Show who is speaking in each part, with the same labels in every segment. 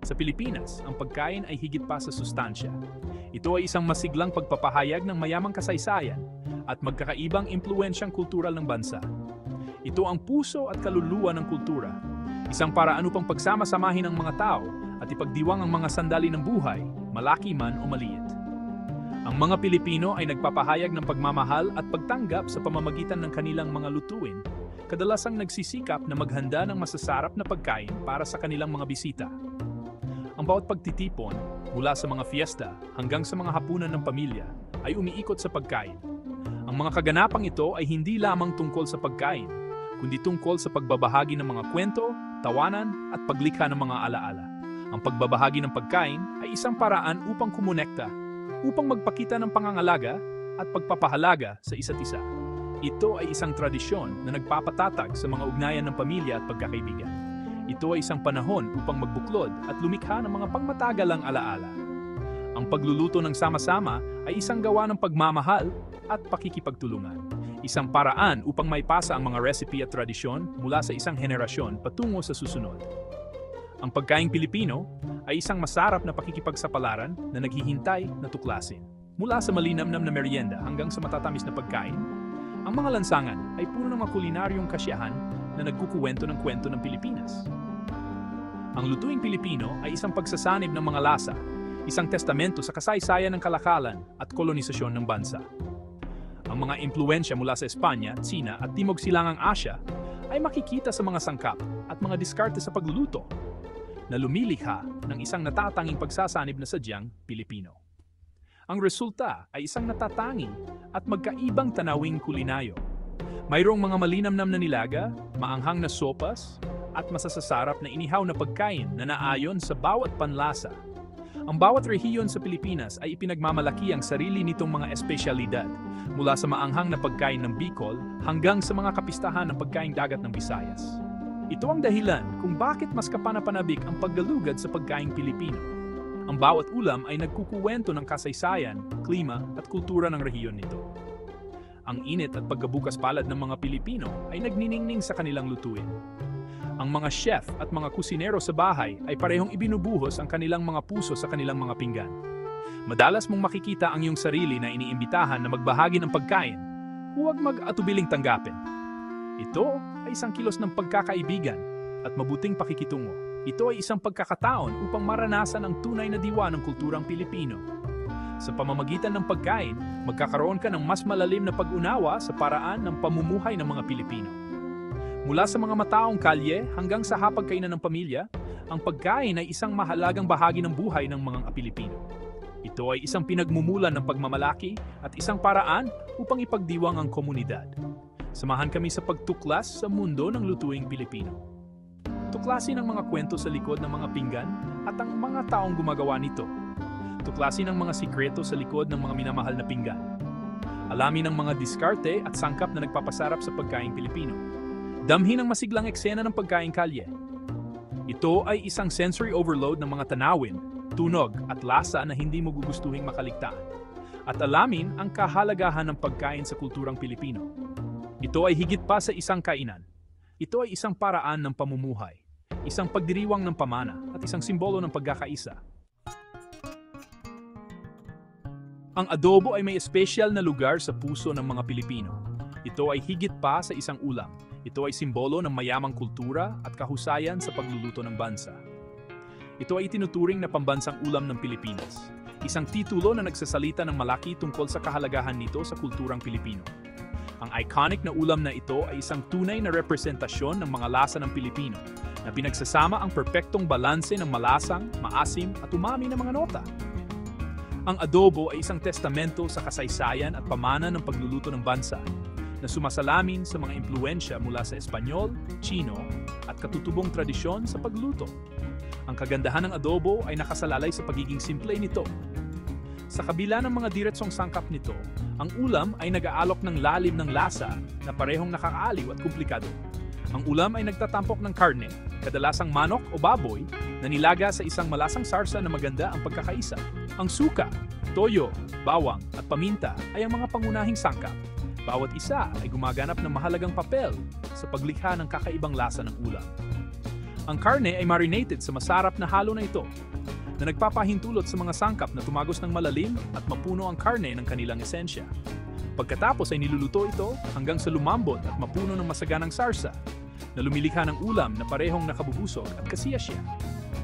Speaker 1: Sa Pilipinas, ang pagkain ay higit pa sa sustansya. Ito ay isang masiglang pagpapahayag ng mayamang kasaysayan at magkakaibang impluensyang kultural ng bansa. Ito ang puso at kaluluwa ng kultura, isang paraan upang pagsama-samahin ang mga tao at ipagdiwang ang mga sandali ng buhay, malaki man o maliit. Ang mga Pilipino ay nagpapahayag ng pagmamahal at pagtanggap sa pamamagitan ng kanilang mga lutuin, kadalasang nagsisikap na maghanda ng masasarap na pagkain para sa kanilang mga bisita. Ang bawat pagtitipon, mula sa mga fiesta hanggang sa mga hapunan ng pamilya, ay umiikot sa pagkain. Ang mga kaganapang ito ay hindi lamang tungkol sa pagkain, kundi tungkol sa pagbabahagi ng mga kwento, tawanan at paglikha ng mga alaala. Ang pagbabahagi ng pagkain ay isang paraan upang kumonekta, upang magpakita ng pangangalaga at pagpapahalaga sa isa't isa. Ito ay isang tradisyon na nagpapatatag sa mga ugnayan ng pamilya at pagkakaibigan. Ito ay isang panahon upang magbuklod at lumikha ng mga pangmatagalang alaala. Ang pagluluto ng sama-sama ay isang gawa ng pagmamahal at pakikipagtulungan. Isang paraan upang maipasa ang mga recipe at tradisyon mula sa isang henerasyon patungo sa susunod. Ang pagkaing Pilipino ay isang masarap na pakikipagsapalaran na naghihintay na tuklasin. Mula sa malinamnam na merienda hanggang sa matatamis na pagkain, ang mga lansangan ay puno ng mga kulinaryong kasiyahan na nagkukuwento ng kwento ng Pilipinas. Ang lutuing Pilipino ay isang pagsasanib ng mga lasa, isang testamento sa kasaysayan ng kalakalan at kolonisasyon ng bansa. Ang mga impluensya mula sa Espanya, Tsina at Timog Silangang Asya ay makikita sa mga sangkap at mga diskarte sa pagluluto na lumilikha ng isang natatanging pagsasanib na sadyang Pilipino. Ang resulta ay isang natatangi at magkaibang tanawing kulinayo. Mayroong mga malinamnam na nilaga, maanghang na sopas, at masasasarap na inihaw na pagkain na naayon sa bawat panlasa. Ang bawat rehiyon sa Pilipinas ay ipinagmamalaki ang sarili nitong mga espesyalidad, mula sa maanghang na pagkain ng Bicol hanggang sa mga kapistahan ng pagkaing dagat ng Visayas. Ito ang dahilan kung bakit mas kapanapanabik ang paggalugad sa pagkaing Pilipino. Ang bawat ulam ay nagkukuwento ng kasaysayan, klima at kultura ng rehiyon nito. Ang init at pagkabukas palad ng mga Pilipino ay nagniningning sa kanilang lutuin. Ang mga chef at mga kusinero sa bahay ay parehong ibinubuhos ang kanilang mga puso sa kanilang mga pinggan. Madalas mong makikita ang iyong sarili na iniimbitahan na magbahagi ng pagkain, huwag mag-atubiling tanggapin. Ito ay isang kilos ng pagkakaibigan at mabuting pakikitungo. Ito ay isang pagkakataon upang maranasan ang tunay na diwa ng kulturang Pilipino. Sa pamamagitan ng pagkain, magkakaroon ka ng mas malalim na pag-unawa sa paraan ng pamumuhay ng mga Pilipino. Mula sa mga mataong kalye hanggang sa hapagkainan ng pamilya, ang pagkain ay isang mahalagang bahagi ng buhay ng mga Pilipino. Ito ay isang pinagmumulan ng pagmamalaki at isang paraan upang ipagdiwang ang komunidad. Samahan kami sa pagtuklas sa mundo ng lutuing Pilipino. Tuklasin ang mga kwento sa likod ng mga pinggan at ang mga taong gumagawa nito. Tuklasin ang mga sikreto sa likod ng mga minamahal na pinggan. Alamin ang mga diskarte at sangkap na nagpapasarap sa pagkaing Pilipino. Damhin ang masiglang eksena ng pagkaing kalye. Ito ay isang sensory overload ng mga tanawin, tunog at lasa na hindi mo gugustuhing makaligtaan. At alamin ang kahalagahan ng pagkain sa kulturang Pilipino. Ito ay higit pa sa isang kainan. Ito ay isang paraan ng pamumuhay, isang pagdiriwang ng pamana at isang simbolo ng pagkakaisa. Ang adobo ay may espesyal na lugar sa puso ng mga Pilipino. Ito ay higit pa sa isang ulam. Ito ay simbolo ng mayamang kultura at kahusayan sa pagluluto ng bansa. Ito ay tinuturing na pambansang ulam ng Pilipinas. Isang titulo na nagsasalita ng malaki tungkol sa kahalagahan nito sa kulturang Pilipino. Ang iconic na ulam na ito ay isang tunay na representasyon ng mga lasa ng Pilipino na pinagsasama ang perpektong balanse ng malasang, maasim at umami na mga nota. Ang adobo ay isang testamento sa kasaysayan at pamana ng pagluluto ng bansa na sumasalamin sa mga impluensya mula sa Espanyol, Tsino at katutubong tradisyon sa pagluto. Ang kagandahan ng adobo ay nakasalalay sa pagiging simple nito. Sa kabila ng mga diretsong sangkap nito, ang ulam ay nag-aalok ng lalim ng lasa na parehong nakakaaliw at komplikado. Ang ulam ay nagtatampok ng karne, kadalasang manok o baboy, na nilaga sa isang malasang sarsa na maganda ang pagkakaisa. Ang suka, toyo, bawang at paminta ay ang mga pangunahing sangkap. Bawat isa ay gumaganap ng mahalagang papel sa paglikha ng kakaibang lasa ng ulam. Ang karne ay marinated sa masarap na halo na ito, na nagpapahintulot sa mga sangkap na tumagos ng malalim at mapuno ang karne ng kanilang esensya. Pagkatapos ay niluluto ito hanggang sa lumambot at mapuno ng masaganang sarsa, na lumilikha ng ulam na parehong nakabubusog at kasiyasya.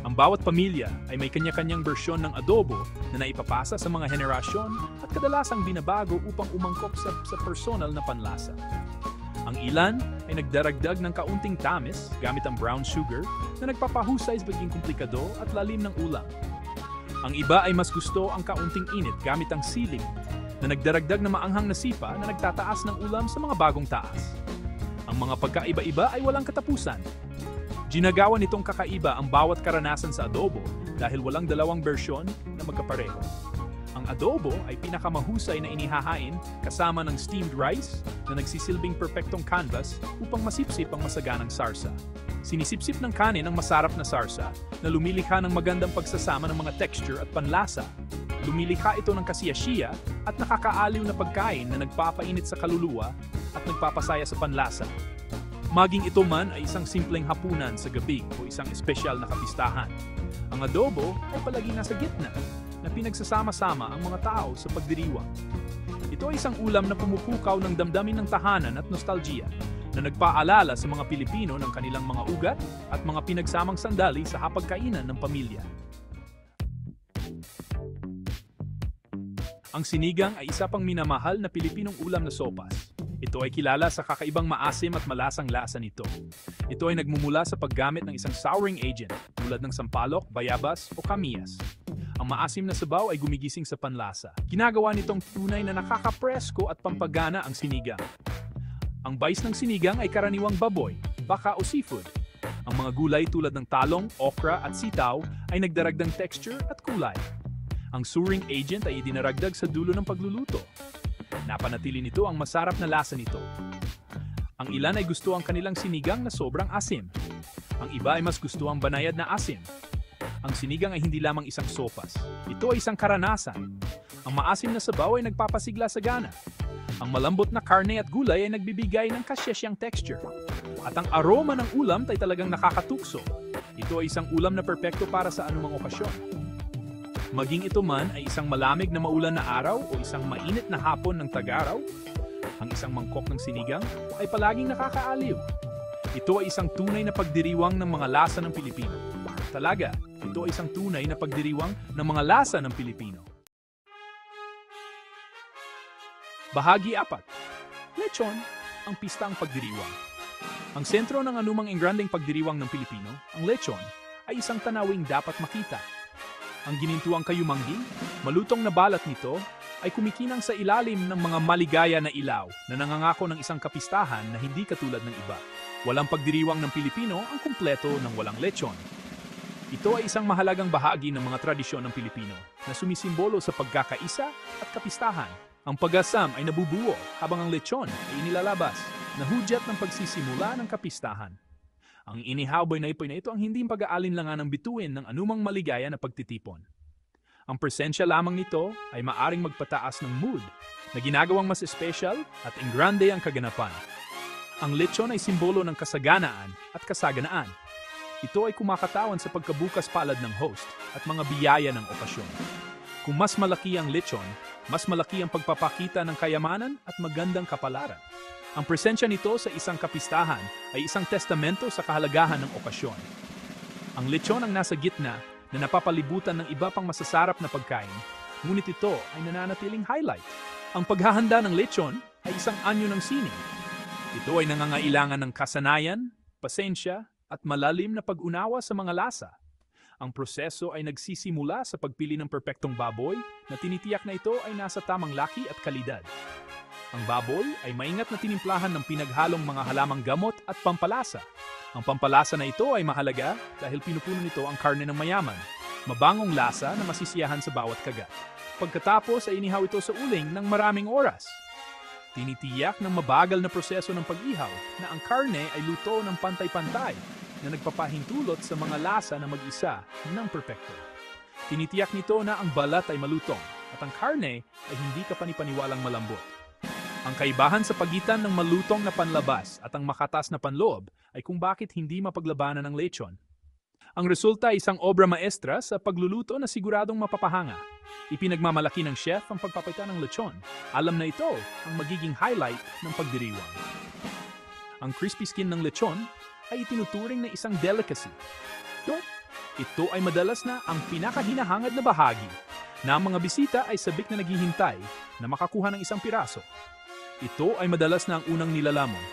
Speaker 1: Ang bawat pamilya ay may kanya-kanyang bersyon ng adobo na naipapasa sa mga henerasyon at kadalasang binabago upang umangkop sa personal na panlasa. Ang ilan ay nagdaragdag ng kaunting tamis gamit ang brown sugar na nagpapahusay sa pagiging komplikado at lalim ng ulam. Ang iba ay mas gusto ang kaunting init gamit ang siling na nagdaragdag ng maanghang na sipa na nagtataas ng ulam sa mga bagong taas. Ang mga pagkaiba-iba ay walang katapusan. Ginagawa nitong kakaiba ang bawat karanasan sa adobo dahil walang dalawang bersyon na magkapareho. Ang adobo ay pinakamahusay na inihahain kasama ng steamed rice na nagsisilbing perpektong canvas upang masipsip ang masaganang sarsa. Sinisipsip ng kanin ang masarap na sarsa na lumilikha ng magandang pagsasama ng mga texture at panlasa. Lumilikha ito ng kasiyasiya at nakakaaliw na pagkain na nagpapainit sa kaluluwa at nagpapasaya sa panlasa. Maging ito man ay isang simpleng hapunan sa gabi o isang espesyal na kapistahan. Ang adobo ay palaging nasa gitna na pinagsasama-sama ang mga tao sa pagdiriwang. Ito ay isang ulam na pumupukaw ng damdamin ng tahanan at nostalgia na nagpaalala sa mga Pilipino ng kanilang mga ugat at mga pinagsamang sandali sa hapagkainan ng pamilya. Ang sinigang ay isa pang minamahal na Pilipinong ulam na sopas. Ito ay kilala sa kakaibang maasim at malasang lasa nito. Ito ay nagmumula sa paggamit ng isang souring agent tulad ng sampalok, bayabas o kamiyas. Ang maasim na sabaw ay gumigising sa panlasa. Ginagawa nitong tunay na nakakapresko at pampagana ang sinigang. Ang base ng sinigang ay karaniwang baboy, baka o seafood. Ang mga gulay tulad ng talong, okra at sitaw ay nagdaragdang texture at kulay. Ang souring agent ay idinaragdag sa dulo ng pagluluto. Napanatili nito ang masarap na lasa nito. Ang ilan ay gusto ang kanilang sinigang na sobrang asim. Ang iba ay mas gusto ang banayad na asim. Ang sinigang ay hindi lamang isang sopas. Ito ay isang karanasan. Ang maasim na sabaw ay nagpapasigla sa gana. Ang malambot na karne at gulay ay nagbibigay ng kasyasyang texture. At ang aroma ng ulam ay talagang nakakatukso. Ito ay isang ulam na perpekto para sa anumang okasyon. Maging ito man ay isang malamig na maulan na araw o isang mainit na hapon ng tag-araw, ang isang mangkok ng sinigang ay palaging nakakaaliw. Ito ay isang tunay na pagdiriwang ng mga lasa ng Pilipino. Talaga, ito ay isang tunay na pagdiriwang ng mga lasa ng Pilipino. Bahagi 4. Lechon, ang pistang pagdiriwang. Ang sentro ng anumang engrandeng pagdiriwang ng Pilipino, ang lechon, ay isang tanawing dapat makita. Ang ginintuang kayumanggi, malutong na balat nito, ay kumikinang sa ilalim ng mga maligaya na ilaw na nangangako ng isang kapistahan na hindi katulad ng iba. Walang pagdiriwang ng Pilipino ang kumpleto ng walang lechon. Ito ay isang mahalagang bahagi ng mga tradisyon ng Pilipino na sumisimbolo sa pagkakaisa at kapistahan. Ang pag-asam ay nabubuo habang ang lechon ay inilalabas na hudyat ng pagsisimula ng kapistahan. Ang inihaw-boy na ito ang hindi pag-aalinlangan ng bituin ng anumang maligaya na pagtitipon. Ang presensya lamang nito ay maaring magpataas ng mood na ginagawang mas espesyal at engrande ang kaganapan. Ang lechon ay simbolo ng kasaganaan at kasaganaan. Ito ay kumakatawan sa pagkabukas palad ng host at mga biyaya ng okasyon. Kung mas malaki ang lechon, mas malaki ang pagpapakita ng kayamanan at magandang kapalaran. Ang presensya nito sa isang kapistahan ay isang testamento sa kahalagahan ng okasyon. Ang lechon ang nasa gitna na napapalibutan ng iba pang masasarap na pagkain, ngunit ito ay nananatiling highlight. Ang paghahanda ng lechon ay isang anyo ng sining. Ito ay nangangailangan ng kasanayan, pasensya, at malalim na pag-unawa sa mga lasa. Ang proseso ay nagsisimula sa pagpili ng perpektong baboy na tinitiyak na ito ay nasa tamang laki at kalidad. Ang baboy ay maingat na tinimplahan ng pinaghalong mga halamang gamot at pampalasa. Ang pampalasa na ito ay mahalaga dahil pinupuno nito ang karne ng mayaman, mabangong lasa na masisiyahan sa bawat kagat. Pagkatapos ay inihaw ito sa uling ng maraming oras. Tinitiyak ng mabagal na proseso ng pag-ihaw na ang karne ay luto ng pantay-pantay na nagpapahintulot sa mga lasa na mag-isa ng perpekto. Tinitiyak nito na ang balat ay malutong at ang karne ay hindi kapanipaniwalang malambot. Ang kaibahan sa pagitan ng malutong na panlabas at ang makatas na panloob ay kung bakit hindi mapaglabanan ng lechon. Ang resulta ay isang obra maestra sa pagluluto na siguradong mapapahanga. Ipinagmamalaki ng chef ang pagpapita ng lechon. Alam na ito ang magiging highlight ng pagdiriwang. Ang crispy skin ng lechon ay itinuturing na isang delicacy. Ito ay madalas na ang pinakahinahangad na bahagi na ang mga bisita ay sabik na naghihintay na makakuha ng isang piraso. Ito ay madalas na ang unang nilalamon.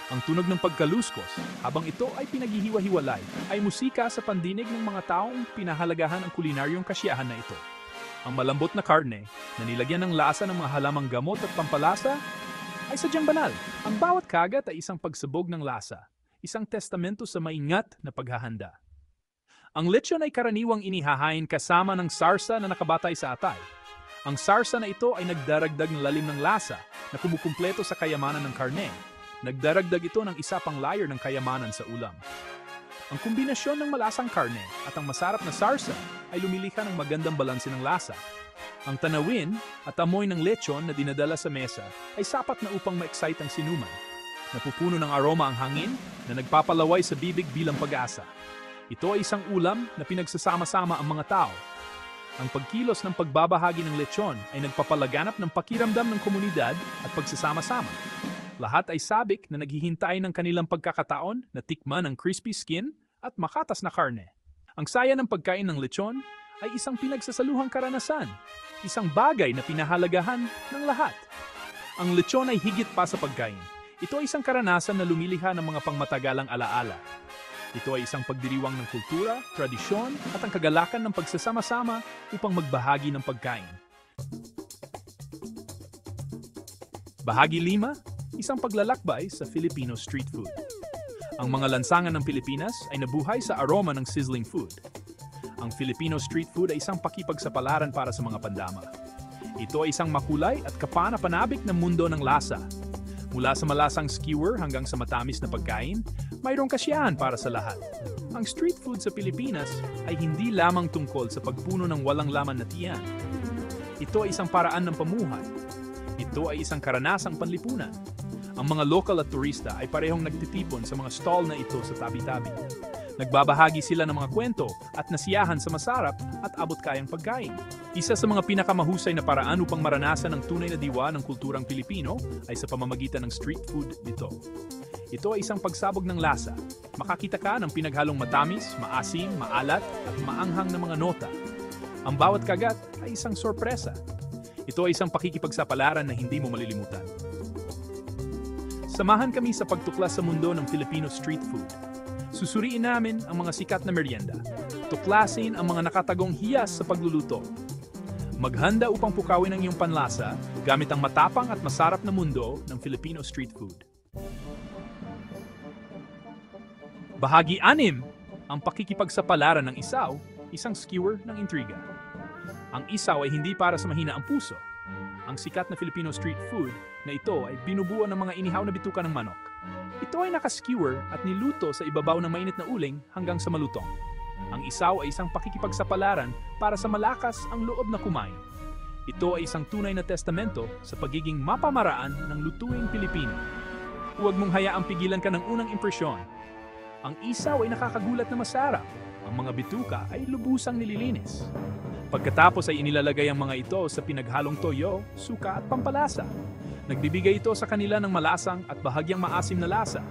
Speaker 1: Ang tunog ng pagkaluskos habang ito ay pinaghihiwa-hiwalay ay musika sa pandinig ng mga taong pinahalagahan ang kulinaryong kasiyahan na ito. Ang malambot na karne na nilagyan ng lasa ng mga halamang gamot at pampalasa ay sadyang banal. Ang bawat kagat ay isang pagsabog ng lasa, isang testamento sa maingat na paghahanda. Ang lechon ay karaniwang inihahain kasama ng sarsa na nakabatay sa atay. Ang sarsa na ito ay nagdaragdag ng lalim ng lasa na kumukumpleto sa kayamanan ng karne. Nagdaragdag ito ng isa pang layer ng kayamanan sa ulam. Ang kombinasyon ng malasang karne at ang masarap na sarsa ay lumilikha ng magandang balanse ng lasa. Ang tanawin at amoy ng lechon na dinadala sa mesa ay sapat na upang ma-excite ang sinuman. Napupuno ng aroma ang hangin na nagpapalaway sa bibig bilang pag-asa. Ito ay isang ulam na pinagsasama-sama ang mga tao. Ang pagkilos ng pagbabahagi ng lechon ay nagpapalaganap ng pakiramdam ng komunidad at pagsasama-sama. Lahat ay sabik na naghihintay ng kanilang pagkakataon na tikman ang crispy skin at makatas na karne. Ang saya ng pagkain ng lechon ay isang pinagsasaluhang karanasan, isang bagay na pinahalagahan ng lahat. Ang lechon ay higit pa sa pagkain. Ito ay isang karanasan na lumilikha ng mga pangmatagalang alaala. Ito ay isang pagdiriwang ng kultura, tradisyon at ang kagalakan ng pagsasama-sama upang magbahagi ng pagkain. Bahagi 5, isang paglalakbay sa Filipino street food. Ang mga lansangan ng Pilipinas ay nabuhay sa aroma ng sizzling food. Ang Filipino street food ay isang pakipagsapalaran para sa mga pandama. Ito ay isang makulay at kapana-panabik na mundo ng lasa. Mula sa malasang skewer hanggang sa matamis na pagkain, mayroong kasiyahan para sa lahat. Ang street food sa Pilipinas ay hindi lamang tungkol sa pagpuno ng walang laman na tiyan. Ito ay isang paraan ng pamuhay. Ito ay isang karanasang panlipunan. Ang mga lokal at turista ay parehong nagtitipon sa mga stall na ito sa tabi-tabi. Nagbabahagi sila ng mga kwento at nasiyahan sa masarap at abot-kayang pagkain. Isa sa mga pinakamahusay na paraan upang maranasan ang tunay na diwa ng kulturang Pilipino ay sa pamamagitan ng street food nito. Ito ay isang pagsabog ng lasa. Makakita ka ng pinaghalong matamis, maasim, maalat at maanghang na mga nota. Ang bawat kagat ay isang sorpresa. Ito ay isang pakikipagsapalaran na hindi mo malilimutan. Samahan kami sa pagtuklas sa mundo ng Filipino street food. Susuriin namin ang mga sikat na merienda. Tuklasin ang mga nakatagong hiyas sa pagluluto. Maghanda upang pukawin ang iyong panlasa gamit ang matapang at masarap na mundo ng Filipino street food. Bahagi 6, ang pakikipagsapalaran ng isaw, isang skewer ng intriga. Ang isaw ay hindi para sa mahina ang puso. Ang sikat na Filipino street food na ito ay binubuo ng mga inihaw na bituka ng manok. Ito ay nakaskewer at niluto sa ibabaw ng mainit na uling hanggang sa malutong. Ang isaw ay isang pakikipagsapalaran para sa malakas ang loob na kumain. Ito ay isang tunay na testamento sa pagiging mapamaraan ng lutuing Pilipino. Huwag mong hayaang pigilan ka ng unang impresyon. Ang isaw ay nakakagulat na masarap. Ang mga bituka ay lubusang nililinis. Pagkatapos ay inilalagay ang mga ito sa pinaghalong toyo, suka at pampalasa. Nagbibigay ito sa kanila ng malasang at bahagyang maasim na lasa.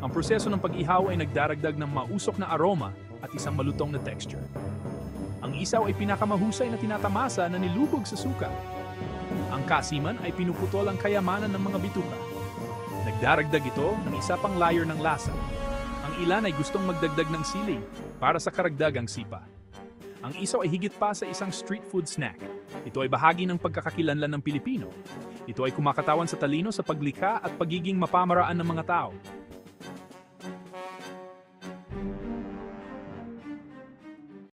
Speaker 1: Ang proseso ng pag-ihaw ay nagdaragdag ng mausok na aroma at isang malutong na texture. Ang isaw ay pinakamahusay na tinatamasa na nilubog sa suka. Ang kasiman ay pinuputol ang kayamanan ng mga bituka. Nagdaragdag ito ng isa pang layer ng lasa. Ang ilan ay gustong magdagdag ng sili para sa karagdagang sipa. Ang isaw ay higit pa sa isang street food snack. Ito ay bahagi ng pagkakakilanlan ng Pilipino. Ito ay kumakatawan sa talino sa paglikha at pagiging mapamaraan ng mga tao.